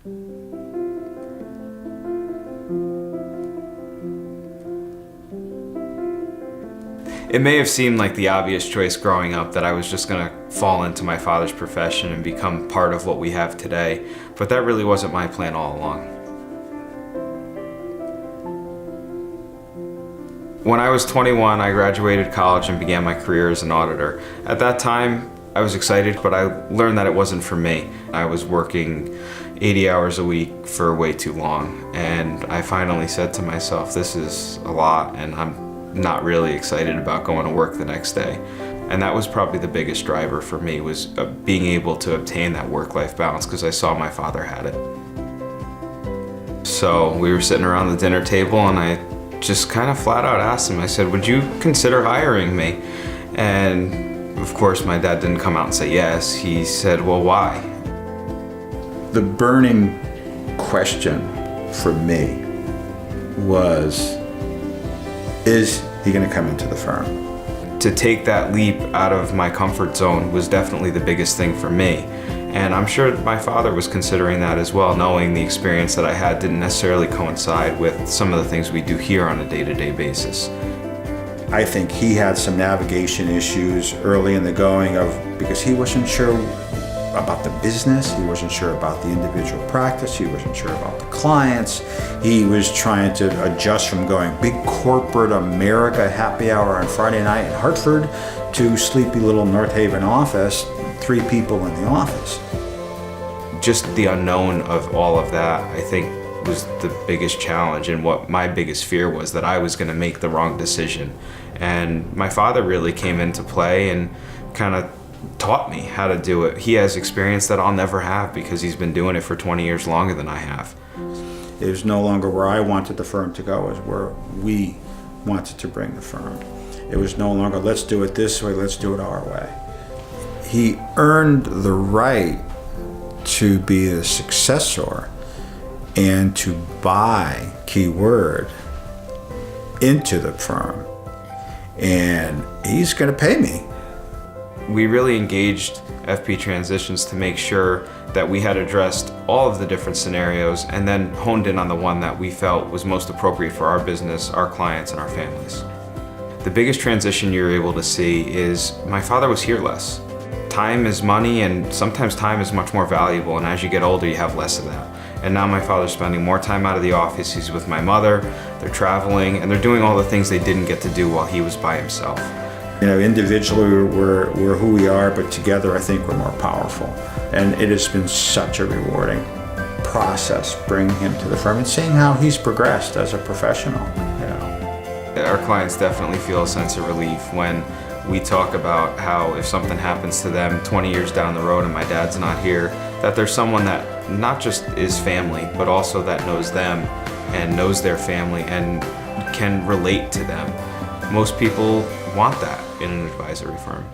It may have seemed like the obvious choice growing up that I was just going to fall into my father's profession and become part of what we have today, but that really wasn't my plan all along. When I was 21, I graduated college and began my career as an auditor. At that time, I was excited, but I learned that it wasn't for me. I was working 80 hours a week for way too long, and I finally said to myself, this is a lot, and I'm not really excited about going to work the next day. And that was probably the biggest driver for me, was being able to obtain that work-life balance, because I saw my father had it. So we were sitting around the dinner table and I just kind of flat out asked him, I said, would you consider hiring me? And of course my dad didn't come out and say yes. He said, well, why? The burning question for me was, is he going to come into the firm? To take that leap out of my comfort zone was definitely the biggest thing for me. And I'm sure my father was considering that as well, knowing the experience that I had didn't necessarily coincide with some of the things we do here on a day-to-day basis. I think he had some navigation issues early in the going because he wasn't sure about the business, he wasn't sure about the individual practice, he wasn't sure about the clients. He was trying to adjust from going big corporate America happy hour on Friday night in Hartford to sleepy little North Haven office, 3 people in the office. Just the unknown of all of that, I think, was the biggest challenge, and what my biggest fear was that I was going to make the wrong decision. And my father really came into play and kind of taught me how to do it. He has experience that I'll never have because he's been doing it for 20 years longer than I have. It was no longer where I wanted the firm to go, it was where we wanted to bring the firm. It was no longer, let's do it this way, let's do it our way. He earned the right to be the successor and to buy, key word, into the firm. And he's going to pay me. We really engaged FP Transitions to make sure that we had addressed all of the different scenarios and then honed in on the one that we felt was most appropriate for our business, our clients, and our families. The biggest transition you're able to see is my father was here less. Time is money, and sometimes time is much more valuable, and as you get older you have less of that. And now my father's spending more time out of the office, he's with my mother, they're traveling, and they're doing all the things they didn't get to do while he was by himself. You know, individually we're who we are, but together I think we're more powerful. And it has been such a rewarding process bringing him to the firm and seeing how he's progressed as a professional. You know, our clients definitely feel a sense of relief when we talk about how if something happens to them 20 years down the road and my dad's not here, that there's someone that not just is family, but also that knows them and knows their family and can relate to them. Most people want that in an advisory firm.